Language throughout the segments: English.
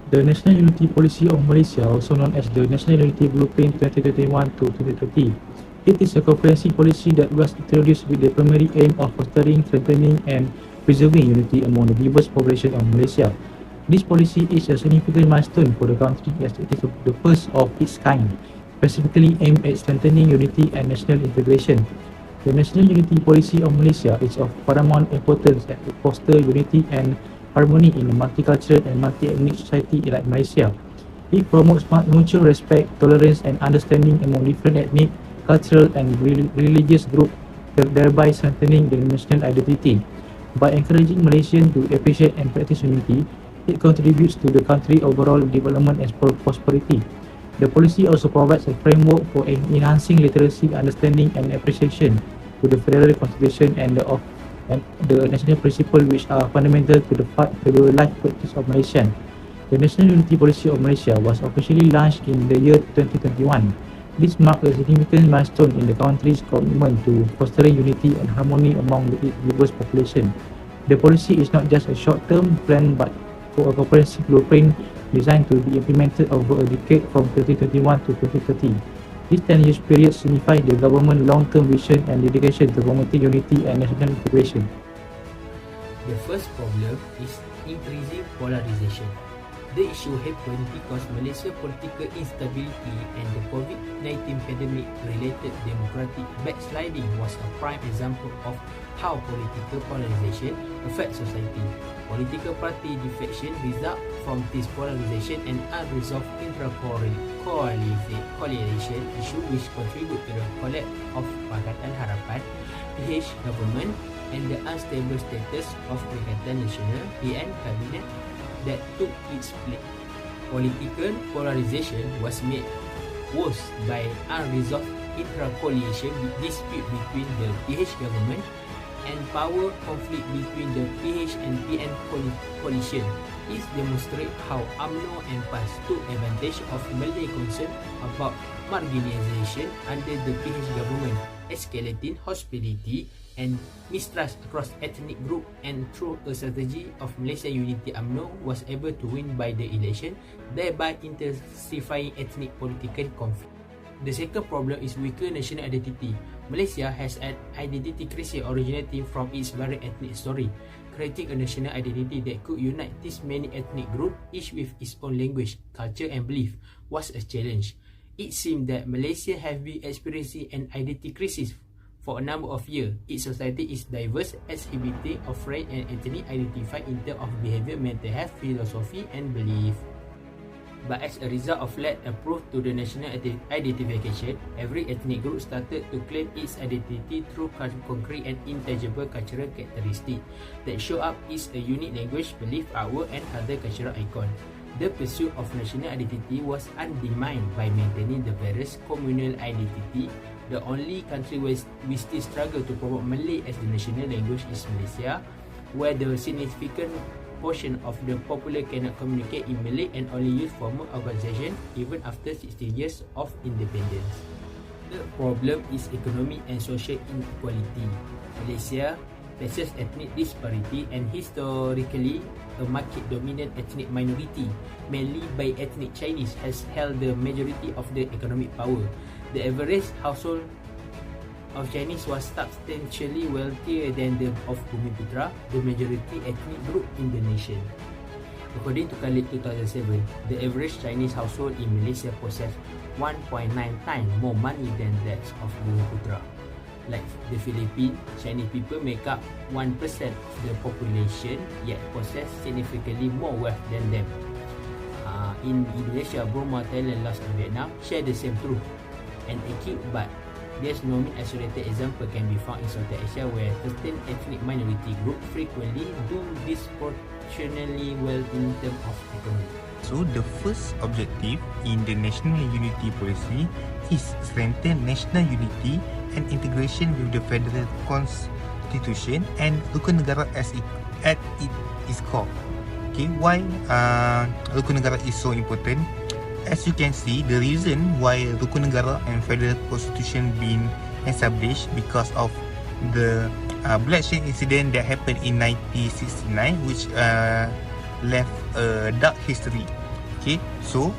The National Unity Policy of Malaysia, also known as the National Unity Blueprint 2021 to 2030. It is a comprehensive policy that was introduced with the primary aim of fostering, strengthening, and preserving unity among the diverse population of Malaysia. This policy is a significant milestone for the country as it is the first of its kind, specifically aimed at strengthening unity and national integration. The National Unity Policy of Malaysia is of paramount importance as it fosters unity and harmony in a multicultural and multi-ethnic society like Malaysia. It promotes mutual respect, tolerance, and understanding among different ethnic, cultural, and religious groups, thereby strengthening the national identity. By encouraging Malaysians to appreciate and practice unity, it contributes to the country's overall development and prosperity. The policy also provides a framework for enhancing literacy, understanding, and appreciation to the federal constitution and the national principles which are fundamental to the life practice of Malaysians. The National Unity Policy of Malaysia was officially launched in the year 2021. This marked a significant milestone in the country's commitment to fostering unity and harmony among its diverse population. The policy is not just a short-term plan but a comprehensive blueprint designed to be implemented over a decade from 2021 to 2030. This 10 years period signifies the government's long-term vision and dedication to promoting unity and national integration. The first problem is increasing polarization. The issue happened because Malaysia's political instability and the COVID-19 pandemic-related democratic backsliding was a prime example of how political polarization affects society. Political party defection result from this polarization and unresolved intra-coalition issue which contribute to the collapse of Pakatan Harapan, PH government, and the unstable status of Pakatan Nasional (PN) cabinet that took its place. Political polarization was made worse by unresolved intra-coalition dispute between the PH government and power conflict between the PH and PN coalition. This demonstrates how UMNO and PAS took advantage of Malay concern about marginalization under the PH government, escalating hostility and mistrust across ethnic group, and through a strategy of Malaysia Unity, UMNO was able to win by the election, thereby intensifying ethnic political conflict. The second problem is weaker national identity. Malaysia has an identity crisis originating from its very ethnic story. Creating a national identity that could unite this many ethnic groups, each with its own language, culture and belief, was a challenge. It seemed that Malaysia has been experiencing an identity crisis for a number of years. Its society is diverse, exhibiting of race and ethnic identified in terms of behavior, mental health, philosophy and belief. But as a result of lack of proof to the national identification, every ethnic group started to claim its identity through concrete and intangible cultural characteristics that show up as a unique language, belief, artwork and other cultural icons. The pursuit of national identity was undermined by maintaining the various communal identity. The only country where we still struggle to promote Malay as the national language is Malaysia, where the significant portion of the population cannot communicate in Malay and only use formal organization even after 60 years of independence. The problem is economic and social inequality. Malaysia faces ethnic disparity and historically a market-dominant ethnic minority, mainly by ethnic Chinese, has held the majority of the economic power. The average household of Chinese was substantially wealthier than the of Bumiputra, the majority ethnic group in the nation. According to Khalid 2007, the average Chinese household in Malaysia possessed 1.9 times more money than that of Bumiputra. Like the Philippines, Chinese people make up 1% of the population, yet possess significantly more wealth than them. In Indonesia, Burma, Thailand, Laos and Vietnam share the same truth. And acute, but there's no isolated example can be found in Southeast Asia where certain ethnic minority groups frequently do disproportionately well in terms of economy. So the first objective in the National Unity Policy is strengthen national unity and integration with the federal constitution and Rukun Negara at its core. Okay, why Rukun Negara is so important? As you can see, the reason why Rukun Negara and Federal Constitution been established because of the bloodshed incident that happened in 1969, which left a dark history Okay, so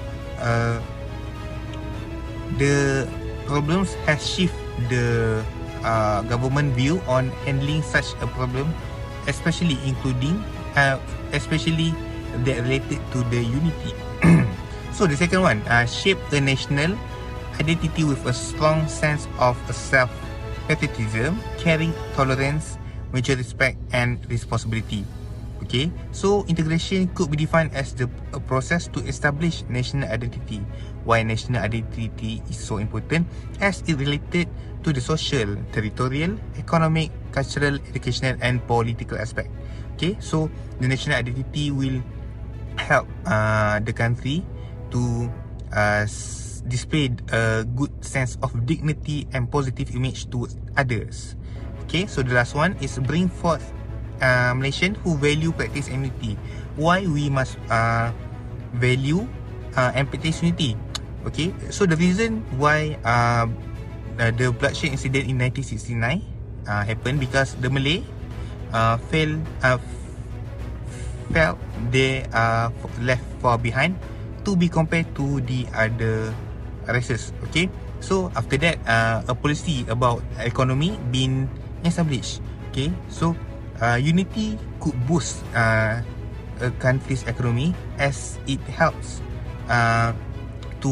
the problems has shift the government view on handling such a problem, especially that related to the unity. So the second one, shape a national identity with a strong sense of self-patriotism, caring, tolerance, mutual respect and responsibility. Okay, so integration could be defined as a process to establish national identity. Why national identity is so important? As it related to the social, territorial, economic, cultural, educational and political aspect. Okay, so the national identity will help the country to display a good sense of dignity and positive image to others. Okay, so the last one is bring forth Malaysian who value, practice and unity. Why we must value and practice unity? Okay, so the reason why the bloodshed incident in 1969 happened because the Malay felt they are left far behind to be compared to the other races. Okay, so after that a policy about economy been established. Okay, so unity could boost a country's economy as it helps to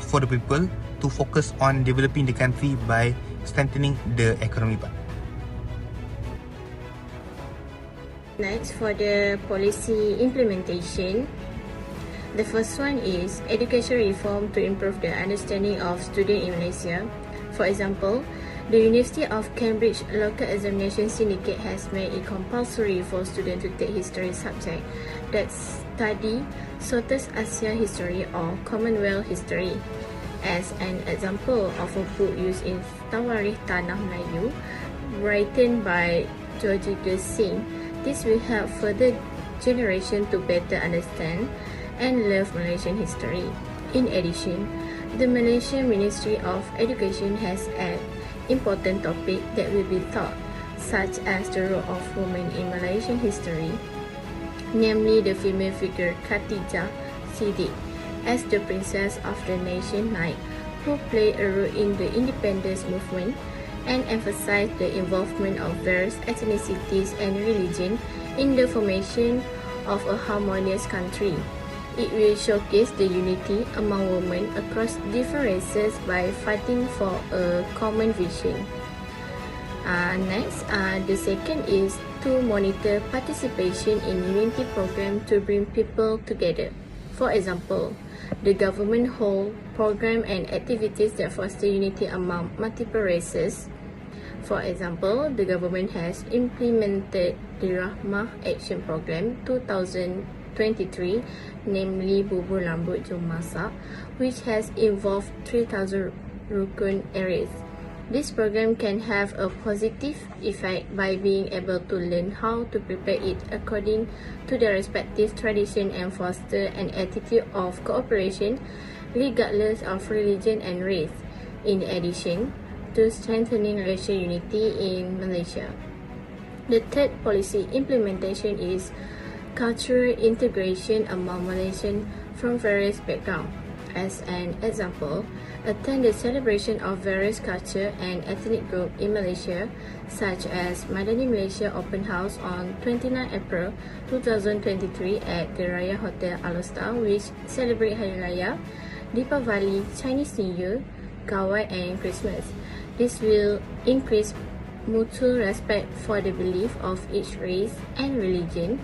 for the people to focus on developing the country by strengthening the economy part. Next, for the policy implementation, the first one is education reform to improve the understanding of students in Malaysia. For example, the University of Cambridge Local Examination Syndicate has made it compulsory for students to take history subject that study Southeast Asia history or Commonwealth history. As an example of a book used in Tawarikh Tanah Melayu, written by George Singh, this will help further generation to better understand and love Malaysian history. In addition, the Malaysian Ministry of Education has an important topic that will be taught, such as the role of women in Malaysian history, namely the female figure Khatijah Siddiq as the Princess of the Nation Knight, who played a role in the independence movement and emphasized the involvement of various ethnicities and religion in the formation of a harmonious country. It will showcase the unity among women across different races by fighting for a common vision. Next, the second is to monitor participation in unity program to bring people together. For example, the government hold program and activities that foster unity among multiple races. For example, the government has implemented the Rahmah Action Program 2023, namely Bubur Rambut Jom Masak, which has involved 3,000 rukun areas. This program can have a positive effect by being able to learn how to prepare it according to their respective tradition and foster an attitude of cooperation regardless of religion and race. In addition to strengthening racial unity in Malaysia. The third policy implementation is cultural integration among Malaysians from various backgrounds. As an example, attend the celebration of various culture and ethnic groups in Malaysia, such as Madani Malaysia Open House on 29 April 2023 at the Raya Hotel Alostar, which celebrate Hari Raya, Deepavali, Chinese New Year, Kawai and Christmas. This will increase mutual respect for the belief of each race and religion,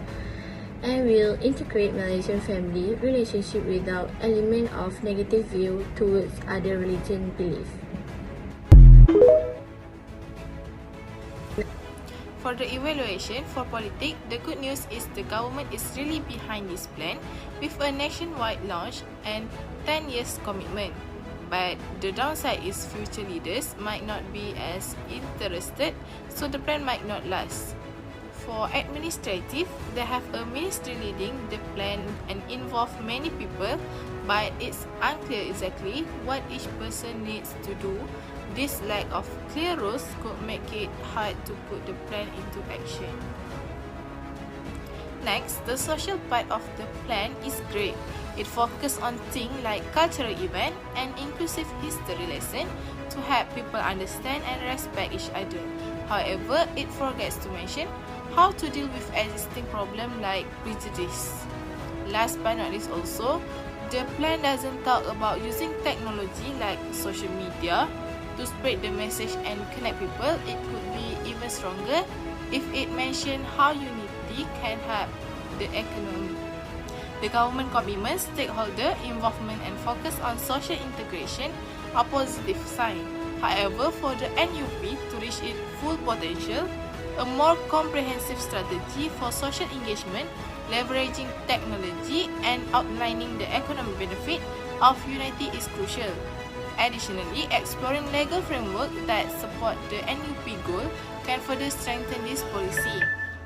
and will integrate Malaysian family relationship without element of negative view towards other religion belief. For the evaluation for politics, the good news is the government is really behind this plan with a nationwide launch and 10 years commitment. But the downside is future leaders might not be as interested, so the plan might not last. For administrative, they have a ministry leading the plan and involve many people, but it's unclear exactly what each person needs to do. This lack of clear rules could make it hard to put the plan into action. Next, the social part of the plan is great. It focuses on things like cultural event and inclusive history lesson to help people understand and respect each other. However, it forgets to mention how to deal with existing problems like prejudice. Last but not least also, the plan doesn't talk about using technology like social media to spread the message and connect people. It could be even stronger if it mentioned how unity can help the economy. The government commitment, stakeholder involvement and focus on social integration are positive signs. However, for the NUP to reach its full potential, a more comprehensive strategy for social engagement, leveraging technology and outlining the economic benefit of unity is crucial. Additionally, exploring legal framework that support the NUP goal can further strengthen this policy.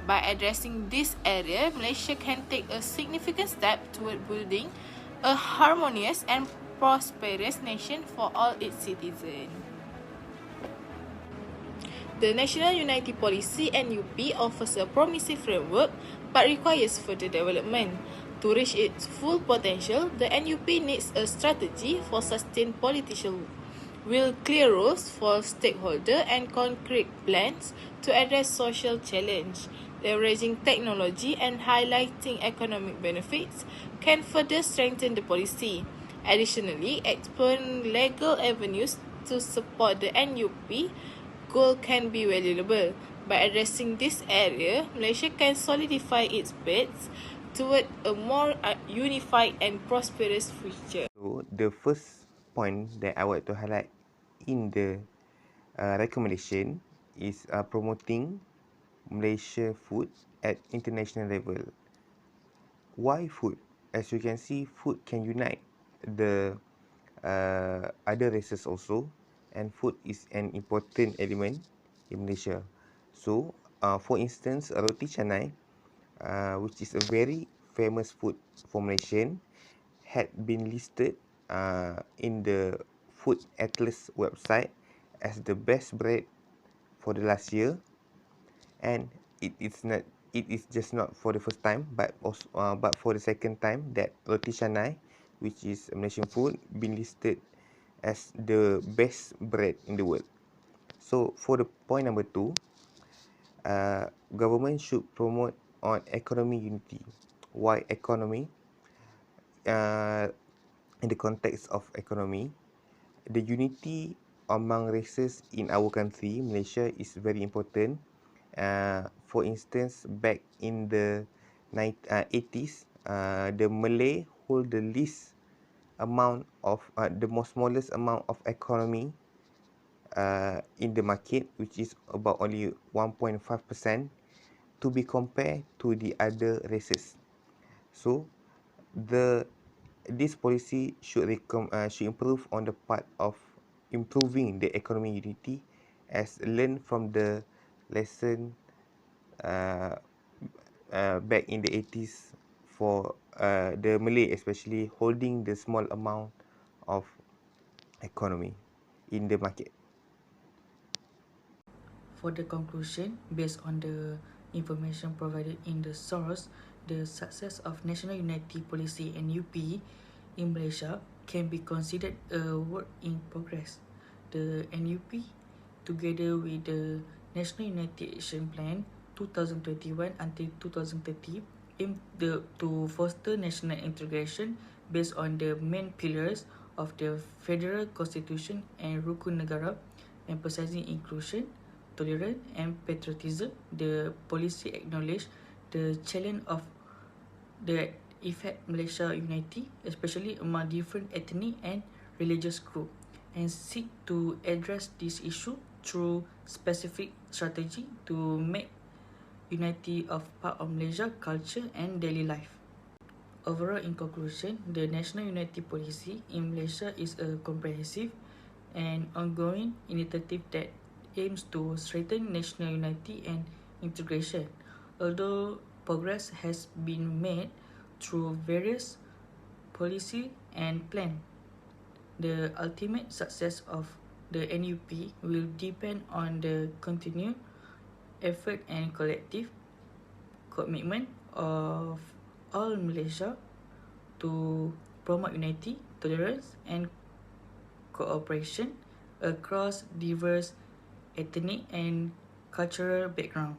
By addressing this area, Malaysia can take a significant step toward building a harmonious and prosperous nation for all its citizens. The National Unity Policy (NUP) offers a promising framework but requires further development. To reach its full potential, the NUP needs a strategy for sustained political will, clear rules for stakeholders, and concrete plans to address social challenges. Leveraging technology and highlighting economic benefits can further strengthen the policy. Additionally, exploring legal avenues to support the NUP goal can be valuable. By addressing this area, Malaysia can solidify its path toward a more unified and prosperous future. So the first point that I want to highlight in the recommendation is promoting Malaysia food at international level. Why food? As you can see, food can unite the other races also, and food is an important element in Malaysia. So, for instance, roti canai, which is a very famous food for Malaysian, had been listed in the Food Atlas website as the best bread for the last year, and it is just not for the first time, but also but for the second time that roti canai, which is a Malaysian food, been listed as the best bread in the world. So for the point number 2, government should promote on economic unity. Why economy? In the context of economy, the unity among races in our country, Malaysia, is very important. For instance, back in the 80s, the Malay hold the least amount of the most smallest amount of economy in the market, which is about only 1.5%, to be compared to the other races. So this policy should improve on the part of improving the economic unity, as learned from the lesson back in the 80s for the Malay, especially holding the small amount of economy in the market. For the conclusion, based on the information provided in the source, the success of National Unity Policy (NUP) in Malaysia can be considered a work in progress. The NUP, together with the National Unity Action Plan 2021 until 2030, aim to foster national integration based on the main pillars of the Federal Constitution and Rukun Negara, emphasizing inclusion, tolerance and patriotism. The policy acknowledge the challenge of the effect Malaysia unity, especially among different ethnic and religious groups, and seek to address this issue through specific strategy to make unity of part of Malaysia culture and daily life. Overall, in conclusion, the National Unity Policy in Malaysia is a comprehensive and ongoing initiative that aims to strengthen national unity and integration. Although progress has been made through various policy and plan, the ultimate success of the NUP will depend on the continued effort and collective commitment of all Malaysia to promote unity, tolerance and cooperation across diverse ethnic and cultural background.